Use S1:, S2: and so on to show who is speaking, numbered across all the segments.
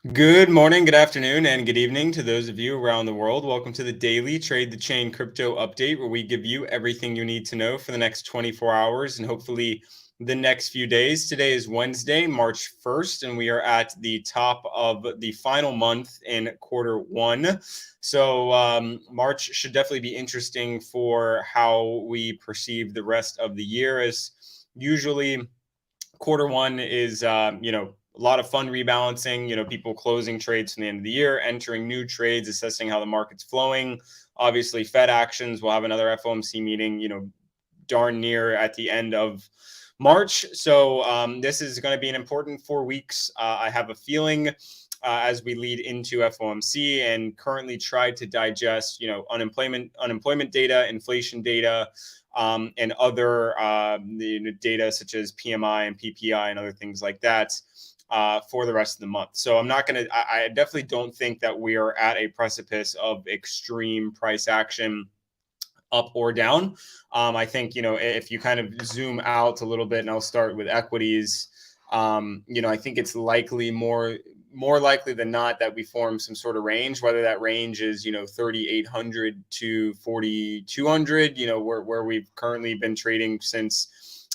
S1: Good morning, good afternoon, and good evening to those of you around the world. Welcome to the daily Trade the Chain crypto update, where we give you everything you need to know for the next 24 hours and hopefully the next few days. Today is Wednesday, March 1st, and we are at the top of the final month in quarter one. So, March should definitely be interesting for how we perceive the rest of the year, as usually quarter one is a lot of fun rebalancing, people closing trades from the end of the year, entering new trades, assessing how the market's flowing. Obviously, Fed actions. We'll have another FOMC meeting, darn near at the end of March. So this is going to be an important 4 weeks. I have a feeling as we lead into FOMC and currently try to digest, unemployment data, inflation data, and other data such as PMI and PPI and other things like that for the rest of the month. So I'm not going to, I definitely don't think that we are at a precipice of extreme price action up or down. I think, if you kind of zoom out a little bit, and I'll start with equities, I think it's likely more likely than not that we form some sort of range, whether that range is, 3,800 to 4,200, where we've currently been trading since,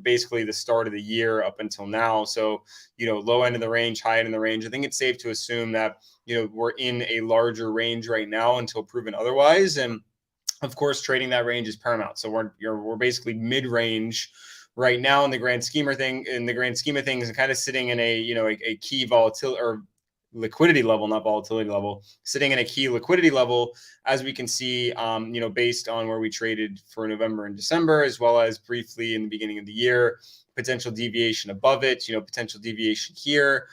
S1: basically the start of the year up until now. So, low end of the range, high end of the range. I think it's safe to assume that, we're in a larger range right now until proven otherwise. And of course, trading that range is paramount. So we're basically mid-range right now in the grand scheme of things, and kind of sitting in a key volatility or liquidity level, not volatility level, sitting in a key liquidity level, as we can see, based on where we traded for November and December, as well as briefly in the beginning of the year, potential deviation above it, potential deviation here.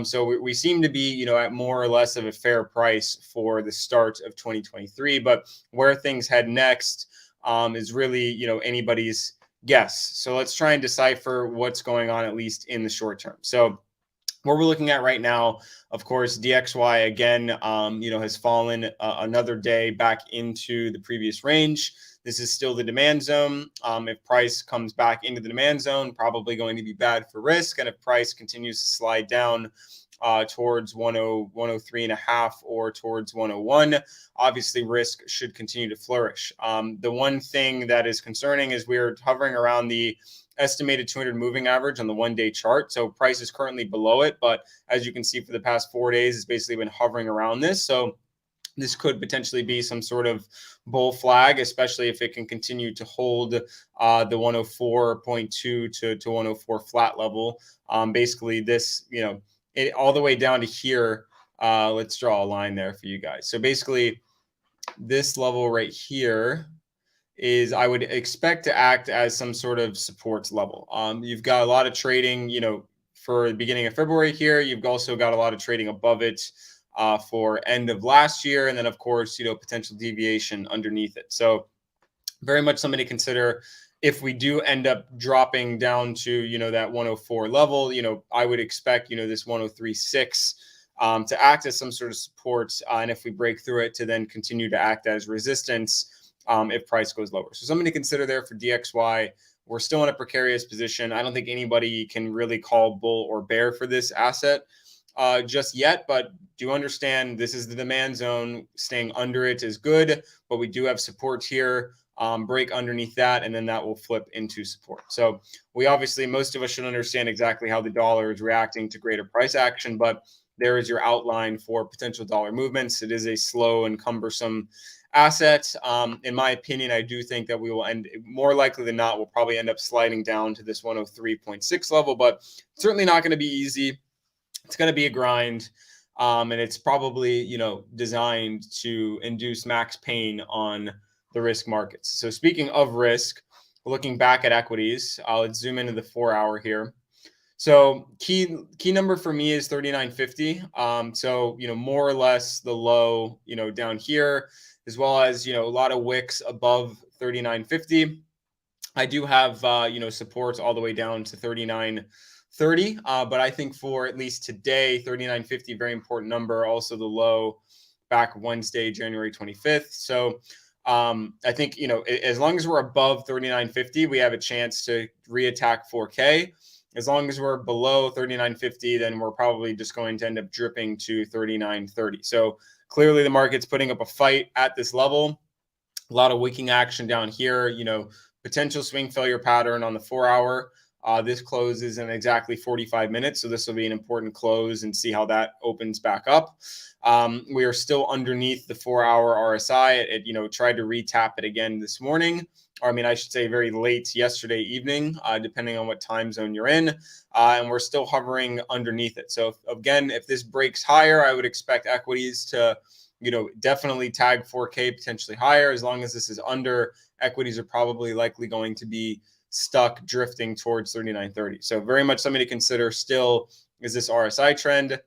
S1: So we seem to be, at more or less of a fair price for the start of 2023. But where things head next is really, anybody's guess. So let's try and decipher what's going on, at least in the short term. So what we're looking at right now, of course, DXY again, has fallen another day back into the previous range. This is still the demand zone. If price comes back into the demand zone, probably going to be bad for risk. And if price continues to slide down towards 103 and a half or towards 101, obviously risk should continue to flourish. The one thing that is concerning is we're hovering around the estimated 200 moving average on the one-day chart. So price is currently below it, but as you can see for the past 4 days, it's basically been hovering around this. So this could potentially be some sort of bull flag, especially if it can continue to hold the 104.2 to 104 flat level. Basically this, all the way down to here. Let's draw a line there for you guys. So basically this level right here is, I would expect to act as some sort of support level. You've got a lot of trading, for the beginning of February here. You've also got a lot of trading above it for end of last year. And then, of course, potential deviation underneath it. So very much something to consider. If we do end up dropping down to, that 104 level, I would expect, this 103.6 to act as some sort of support. And if we break through it, to then continue to act as resistance if price goes lower. So something to consider there for DXY. We're still in a precarious position. I don't think anybody can really call bull or bear for this asset just yet, but do understand this is the demand zone. Staying under it is good, but we do have support here. Break underneath that, and then that will flip into support. So we obviously, most of us should understand exactly how the dollar is reacting to greater price action, but there is your outline for potential dollar movements. It is a slow and cumbersome asset. In my opinion, I do think that we will end, more likely than not, we'll probably end up sliding down to this 103.6 level, but certainly not going to be easy. It's going to be a grind. And it's probably, designed to induce max pain on the risk markets. So speaking of risk, looking back at equities, let's zoom into the 4-hour here. So key number for me is 39.50. So, more or less the low, down here, as well as, a lot of wicks above 39.50. I do have, supports all the way down to 39.30. But I think for at least today, 39.50, very important number. Also the low back Wednesday, January 25th. So I think, as long as we're above 39.50, we have a chance to reattack 4K. As long as we're below 39.50, then we're probably just going to end up dripping to 39.30. So clearly the market's putting up a fight at this level. A lot of wicking action down here, potential swing failure pattern on the 4-hour. This closes in exactly 45 minutes. So this will be an important close and see how that opens back up. We are still underneath the 4-hour RSI. It tried to retap it again this morning. Or I should say very late yesterday evening, depending on what time zone you're in. And we're still hovering underneath it. So if this breaks higher, I would expect equities to definitely tag 4K, potentially higher. As long as this is under, equities are probably likely going to be stuck drifting towards 39.30. So very much something to consider still is this RSI trend.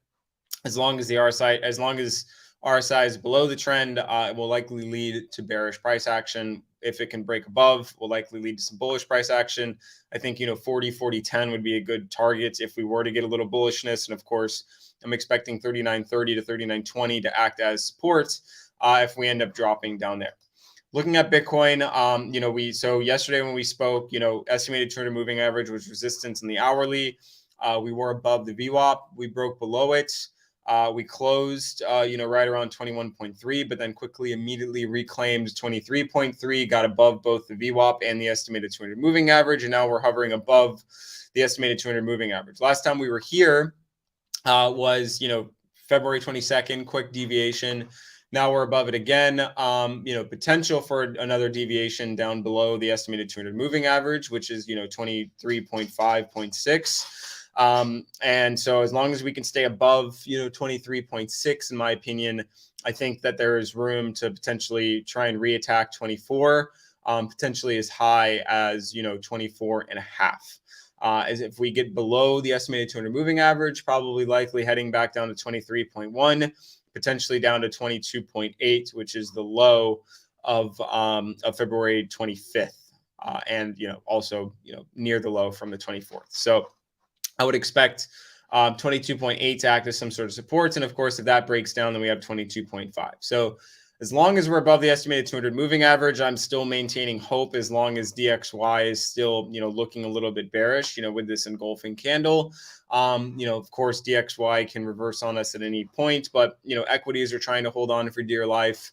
S1: As long as RSI is below the trend, it will likely lead to bearish price action. If it can break above, will likely lead to some bullish price action. I think 40-40-10 would be a good target if we were to get a little bullishness. And of course, I'm expecting 39.30 to 39.20 to act as supports if we end up dropping down there. Looking at Bitcoin, so yesterday when we spoke, estimated 200 moving average was resistance in the hourly. We were above the VWAP. We broke below it. We closed, right around 21.3, but then quickly immediately reclaimed 23.3, got above both the VWAP and the estimated 200 moving average. And now we're hovering above the estimated 200 moving average. Last time we were here was, February 22nd, quick deviation. Now we're above it again. Potential for another deviation down below the estimated 200 moving average, which is, 23.5.6. And so as long as we can stay above, 23.6, in my opinion, I think that there is room to potentially try and reattack 24, potentially as high as, 24 and a half. As if we get below the estimated 200 moving average, probably likely heading back down to 23.1, potentially down to 22.8, which is the low of February 25th, and also near the low from the 24th. So I would expect 22.8 to act as some sort of supports, and of course, if that breaks down, then we have 22.5. So as long as we're above the estimated 200 moving average, I'm still maintaining hope. As long as DXY is still, looking a little bit bearish, with this engulfing candle, of course, DXY can reverse on us at any point, but, equities are trying to hold on for dear life,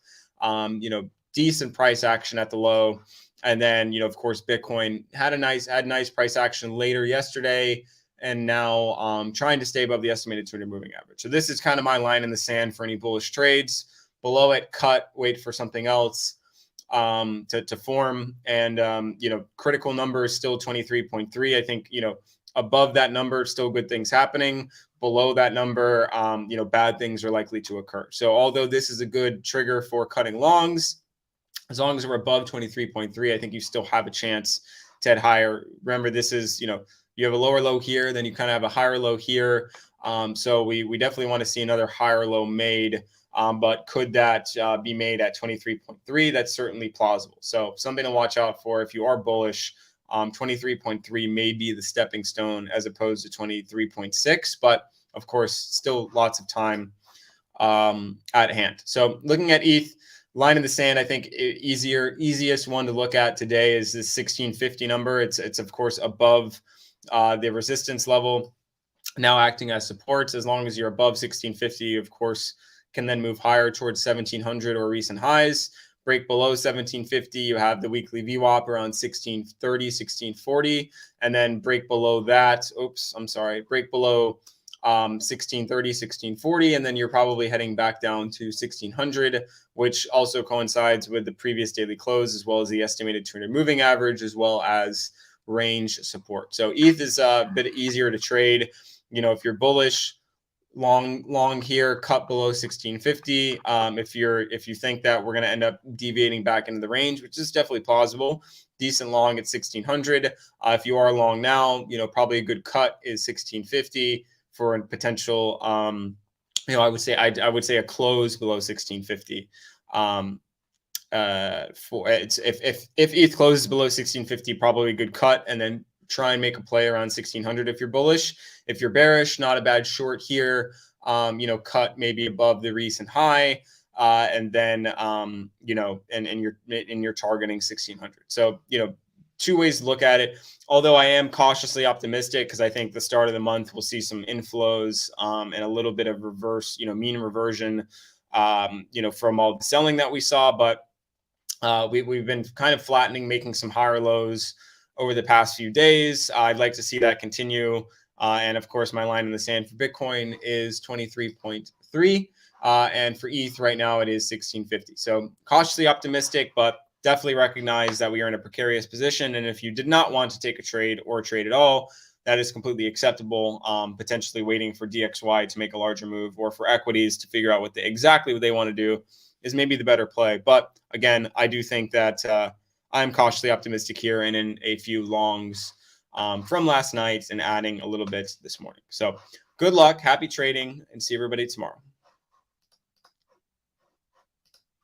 S1: decent price action at the low. And then, of course, Bitcoin had nice price action later yesterday, and now trying to stay above the estimated 200 moving average. So this is kind of my line in the sand for any bullish trades. Below it, cut, wait for something else to form. And, critical number is still 23.3. I think, above that number, still good things happening. Below that number, bad things are likely to occur. So although this is a good trigger for cutting longs, as long as we're above 23.3, I think you still have a chance to head higher. Remember, this is, you have a lower low here, then you kind of have a higher low here. So we definitely want to see another higher low made. But could that be made at 23.3? That's certainly plausible. So something to watch out for if you are bullish. 23.3 may be the stepping stone as opposed to 23.6, but of course, still lots of time at hand. So looking at ETH, line in the sand, I think easiest one to look at today is this 1650 number. It's of course above the resistance level, now acting as supports. As long as you're above 1650, of course, can then move higher towards 1700 or recent highs. Break below 1750, you have the weekly VWAP around 1630, 1640, and then break below that. Break below 1630, 1640, and then you're probably heading back down to 1600, which also coincides with the previous daily close, as well as the estimated 200 moving average, as well as range support. So ETH is a bit easier to trade. If you're bullish, long here, cut below 1650. If you think that we're going to end up deviating back into the range, which is definitely plausible, decent long at 1600. If you are long now, probably a good cut is 1650 for a potential. I would say a close below 1650. If ETH closes below 1650, probably a good cut, and then try and make a play around 1600 if you're bullish. If you're bearish, not a bad short here. Cut maybe above the recent high, and then and you're targeting 1600. So two ways to look at it. Although I am cautiously optimistic because I think the start of the month we'll see some inflows and a little bit of reverse, mean reversion, from all the selling that we saw. But we've been kind of flattening, making some higher lows over the past few days. I'd like to see that continue. And of course, my line in the sand for Bitcoin is 23.3. And for ETH right now, it is 1650. So cautiously optimistic, but definitely recognize that we are in a precarious position. And if you did not want to take a trade or trade at all, that is completely acceptable. Potentially waiting for DXY to make a larger move, or for equities to figure out exactly what they want to do, is maybe the better play. But again, I do think that I'm cautiously optimistic here, and in a few longs from last night and adding a little bit this morning. So good luck, happy trading, and see everybody tomorrow.